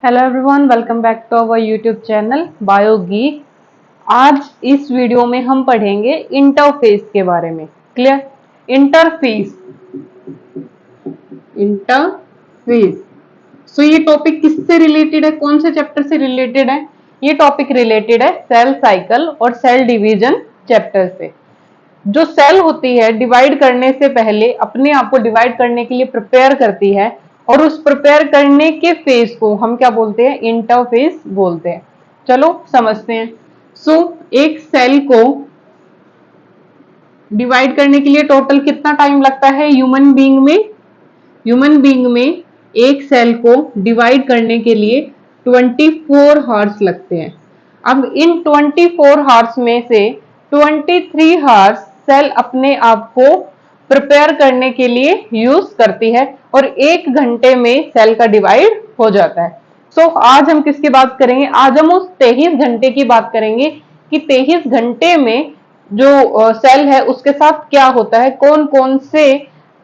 Hello everyone, welcome back to our YouTube channel Biogeek. आज इस video में हम पढ़ेंगे इंटरफेस के बारे में। क्लियर? Interface, interface. सो ये टॉपिक किससे रिलेटेड है, कौन से चैप्टर से रिलेटेड है? ये टॉपिक रिलेटेड है सेल साइकिल और सेल डिवीजन चैप्टर से। जो सेल होती है डिवाइड करने से पहले अपने आप को डिवाइड करने के लिए प्रिपेयर करती है, और उस प्रिपेयर करने के फेज को हम क्या बोलते हैं? इंटरफेस बोलते हैं। चलो समझते हैं। एक सेल को डिवाइड करने के लिए टोटल कितना टाइम लगता है ह्यूमन बीइंग में? ह्यूमन बीइंग में एक सेल को डिवाइड करने के लिए 24 हार्स लगते हैं। अब इन 24 हार्स में से 23 हार्स सेल अपने आप को प्रिपेयर करने के लिए यूज करती है, और 1 घंटे में सेल का डिवाइड हो जाता है। आज हम किसकी बात करेंगे? आज हम उस 23 घंटे की बात करेंगे कि 23 घंटे में जो सेल है उसके साथ क्या होता है, कौन कौन से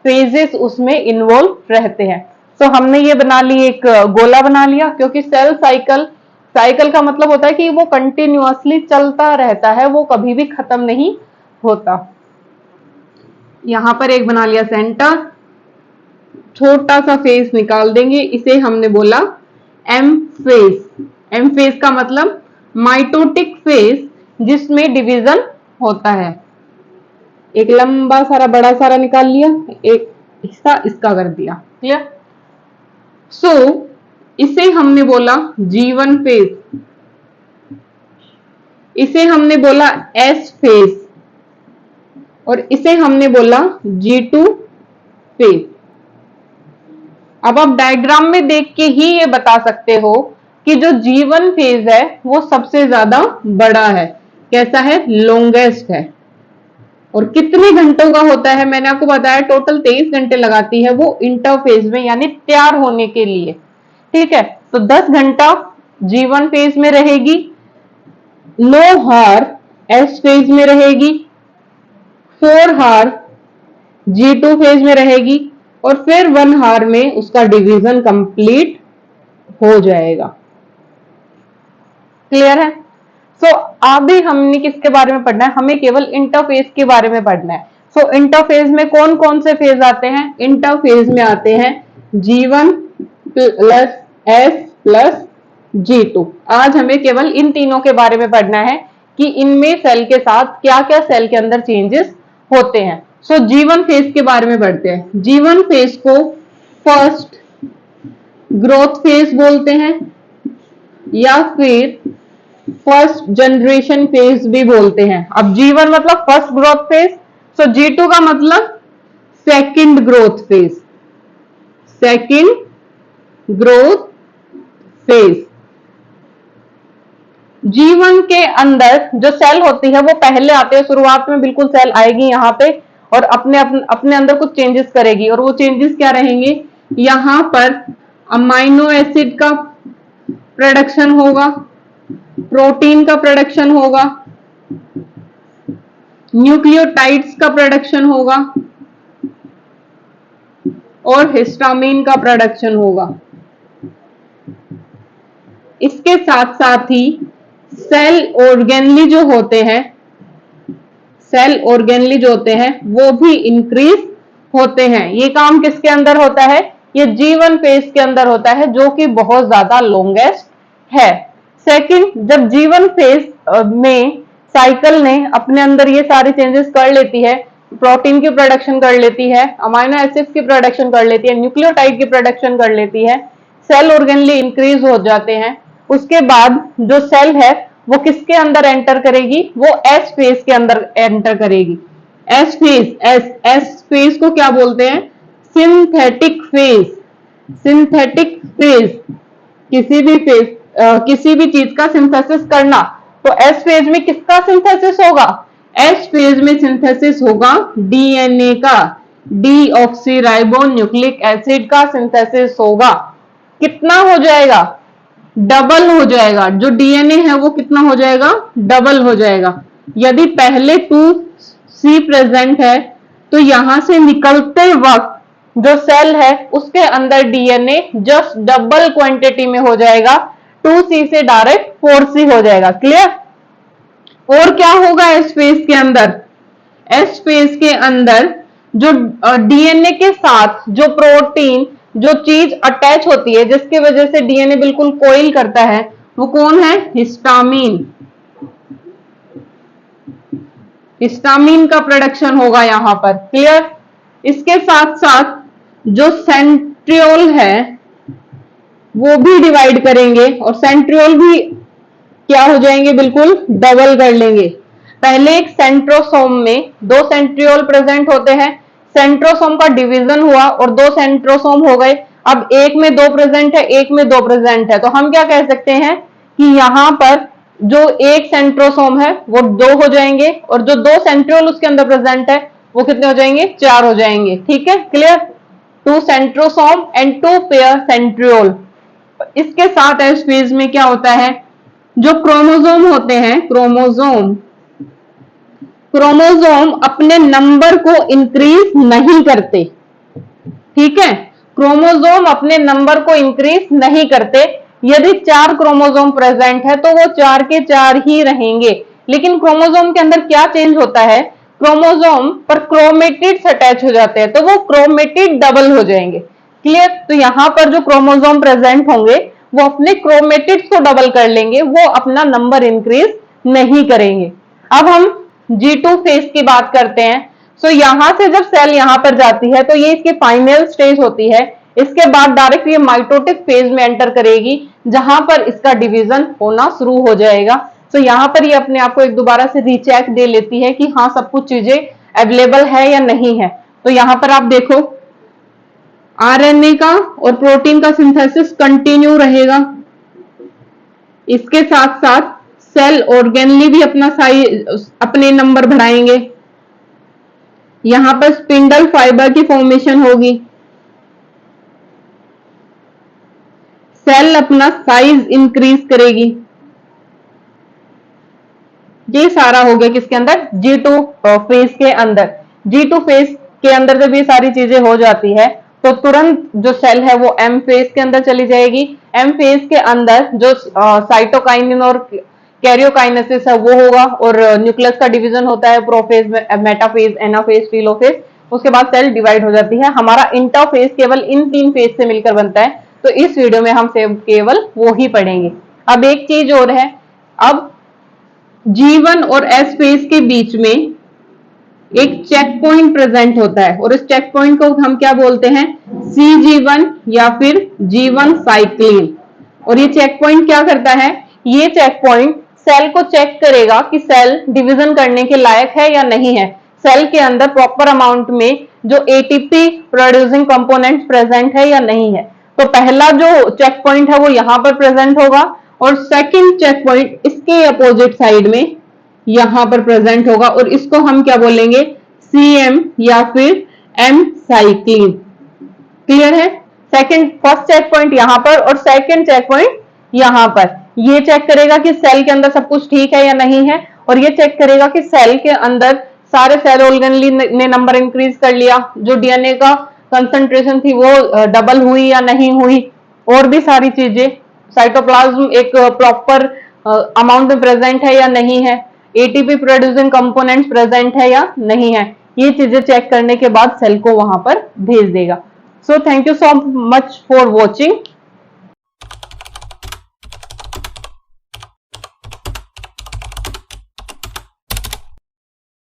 फेजेस उसमें इन्वॉल्व रहते हैं। हमने ये बना ली, एक गोला बना लिया, क्योंकि सेल साइकिल, साइकिल का मतलब होता है कि वो कंटिन्यूअसली चलता रहता है, वो कभी भी खत्म नहीं होता। यहां पर एक बना लिया सेंटर, छोटा सा फेस निकाल देंगे, इसे हमने बोला एम फेस। एम फेस का मतलब माइटोटिक फेस, जिसमें डिवीजन होता है। एक लंबा सारा बड़ा सारा निकाल लिया, एक हिस्सा इसका कर दिया। क्लियर? इसे हमने बोला G1 फेज, इसे हमने बोला S फेज, और इसे हमने बोला G2 फेज। अब आप डायग्राम में देख के ही ये बता सकते हो कि जो G1 फेज है वो सबसे ज्यादा बड़ा है। कैसा है? लॉन्गेस्ट है। और कितने घंटों का होता है? मैंने आपको बताया टोटल 23 घंटे लगाती है वो इंटरफेज में, यानी तैयार होने के लिए। ठीक है, तो 10 घंटा G1 फेज में रहेगी, 9 हार S फेज में रहेगी, 4 हार G2 फेज में रहेगी, और फिर 1 हार में उसका डिवीजन कंप्लीट हो जाएगा। क्लियर है? अभी हमने किसके बारे में पढ़ना है? हमें केवल इंटरफेस के बारे में पढ़ना है। इंटरफेज में कौन कौन से फेज आते हैं? इंटरफेज में आते हैं G1 plus S plus G2। आज हमें केवल इन तीनों के बारे में पढ़ना है कि इनमें सेल के साथ क्या क्या सेल के अंदर चेंजेस होते हैं। G1 फेज के बारे में पढ़ते हैं। G1 फेज को फर्स्ट ग्रोथ फेज बोलते हैं, या फिर फर्स्ट जनरेशन फेज भी बोलते हैं। अब G1 मतलब फर्स्ट ग्रोथ फेज, G2 का मतलब second growth phase, second growth phase. G1 के अंदर जो सेल होती है वो पहले आते हैं, शुरुआत में बिल्कुल सेल आएगी यहाँ पे, और अपने अंदर कुछ चेंजेस करेगी। और वो चेंजेस क्या रहेंगे? यहां पर अमाइनो एसिड का प्रोडक्शन होगा, प्रोटीन का प्रोडक्शन होगा, न्यूक्लियोटाइड्स का प्रोडक्शन होगा, और हिस्टामिन का प्रोडक्शन होगा। इसके साथ साथ ही सेल ऑर्गेनली जो होते हैं, सेल ऑर्गेनली जो होते हैं वो भी इंक्रीज होते हैं। ये काम किसके अंदर होता है? ये G1 फेज के अंदर होता है, जो कि बहुत ज्यादा लॉन्गेस्ट है। सेकंड, जब G1 फेज में साइकिल ने अपने अंदर ये सारे चेंजेस कर लेती है, प्रोटीन की प्रोडक्शन कर लेती है, अमाइनो एसिड्स की प्रोडक्शन कर लेती है, न्यूक्लियोटाइड की प्रोडक्शन कर लेती है, सेल ऑर्गेनली इंक्रीज हो जाते हैं। उसके बाद जो सेल है वो किसके अंदर एंटर करेगी? वो एस फेज के अंदर एंटर करेगी। एस फेज, एस फेज को क्या बोलते हैं? Synthetic phase. सिंथेटिक फेज, किसी भी चीज का सिंथेसिस करना। तो एस फेज में किसका सिंथेसिस होगा? एस फेज में सिंथेसिस होगा डीएनए का, डीऑक्सीराइबो न्यूक्लिक एसिड का सिंथेसिस होगा। कितना हो जाएगा? डबल हो जाएगा। जो डीएनए है वो कितना हो जाएगा? डबल हो जाएगा। यदि पहले 2C प्रेजेंट है तो यहां से निकलते वक्त जो सेल है उसके अंदर डीएनए जस्ट डबल क्वांटिटी में हो जाएगा, 2C से डायरेक्ट 4C हो जाएगा। क्लियर? और क्या होगा एस फेज के अंदर? एस फेज के अंदर जो डीएनए के साथ जो प्रोटीन जो चीज अटैच होती है जिसकी वजह से डीएनए बिल्कुल कोइल करता है, वो कौन है? हिस्टामिन। हिस्टामिन का प्रोडक्शन होगा यहां पर। क्लियर? इसके साथ साथ जो सेंट्रियोल है वो भी डिवाइड करेंगे और सेंट्रियोल भी क्या हो जाएंगे? बिल्कुल डबल कर लेंगे। पहले एक सेंट्रोसोम में 2 सेंट्रियोल प्रेजेंट होते हैं, सेंट्रोसोम का डिवीजन हुआ और 2 सेंट्रोसोम हो गए। अब एक में 2 प्रेजेंट है, एक में 2 प्रेजेंट है, तो हम क्या कह सकते हैं कि यहां पर जो एक सेंट्रोसोम है वो 2 हो जाएंगे और जो 2 सेंट्रियोल उसके अंदर प्रेजेंट है वो कितने हो जाएंगे? 4 हो जाएंगे। ठीक है? Clear? 2 centrosome and 2 pair centriole. इसके साथ एस फेज में क्या होता है? जो क्रोमोसोम होते हैं, क्रोमोसोम अपने नंबर को इंक्रीज नहीं करते। ठीक है? क्रोमोसोम अपने नंबर को इंक्रीज नहीं करते। यदि 4 क्रोमोसोम प्रेजेंट है तो वो 4 के 4 ही रहेंगे, लेकिन क्रोमोसोम के अंदर क्या चेंज होता है? क्रोमोसोम पर क्रोमेटिड्स अटैच हो जाते हैं तो वो क्रोमेटिड डबल हो जाएंगे। क्लियर? तो यहां पर जो क्रोमोसोम प्रेजेंट होंगे वो अपने क्रोमेटिड्स को डबल कर लेंगे, वो अपना नंबर इंक्रीज नहीं करेंगे। अब हम G2 फेज की बात करते हैं। सो यहां से जब सेल यहां पर जाती है तो ये इसकी फाइनल स्टेज होती है। इसके बाद डायरेक्ट ये माइटोटिक फेज में एंटर करेगी जहां पर इसका डिवीजन होना शुरू हो जाएगा। सो यहां पर ये अपने आप को एक दोबारा से रीचेक दे लेती है कि हाँ सब कुछ चीजें अवेलेबल है या नहीं है। तो यहां पर आप देखो आरएनए का और प्रोटीन का सिंथेसिस कंटिन्यू रहेगा। इसके साथ साथ सेल ऑर्गेनली भी अपना साइज अपने नंबर बढ़ाएंगे। यहां पर स्पिंडल फाइबर की फॉर्मेशन होगी, सेल अपना साइज इंक्रीज करेगी। ये सारा हो गया किसके अंदर? G2 फेज के अंदर। G2 फेज के अंदर जब ये सारी चीजें हो जाती है तो तुरंत जो सेल है वो M फेज के अंदर चली जाएगी। M फेज के अंदर जो साइटोकाइनिन और कैरियोकाइनेसिस है वो होगा और न्यूक्लियस का डिवीजन होता है प्रोफेज, मेटाफेज, एनाफेज, टेलोफेज। उसके बाद सेल डिवाइड हो जाती है। हमारा इंटरफेज केवल इन 3 फेज से मिलकर बनता है, तो इस वीडियो में हम केवल वो ही पढ़ेंगे। अब एक चीज और है, अब G1 और S फेज के बीच में एक चेक पॉइंट प्रेजेंट होता है और इस चेक पॉइंट को हम क्या बोलते हैं? CG1 या फिर G1 साइक्लिन। और ये चेक पॉइंट क्या करता है? ये चेक पॉइंट सेल को चेक करेगा कि सेल डिवीजन करने के लायक है या नहीं है, सेल के अंदर प्रॉपर अमाउंट में जो एटीपी प्रोड्यूसिंग कंपोनेंट प्रेजेंट है या नहीं है। तो पहला जो चेक पॉइंट है वो यहां पर प्रेजेंट होगा और सेकंड चेक पॉइंट इसके अपोजिट साइड में यहां पर प्रेजेंट होगा और इसको हम क्या बोलेंगे? CM या फिर M साइक्लिन। क्लियर है? फर्स्ट चेक पॉइंट यहां पर और सेकंड चेक पॉइंट यहां पर। ये चेक करेगा कि सेल के अंदर सब कुछ ठीक है या नहीं है और ये चेक करेगा कि सेल के अंदर सारे सेल ऑर्गेनली ने नंबर इंक्रीज कर लिया, जो डीएनए का कंसंट्रेशन थी वो डबल हुई या नहीं हुई, और भी सारी चीजें, साइटोप्लाज्म एक प्रॉपर अमाउंट में प्रेजेंट है या नहीं है, एटीपी प्रोड्यूसिंग कंपोनेंट्स प्रेजेंट है या नहीं है, ये चीजें चेक करने के बाद सेल को वहां पर भेज देगा। So thank you so much for watching.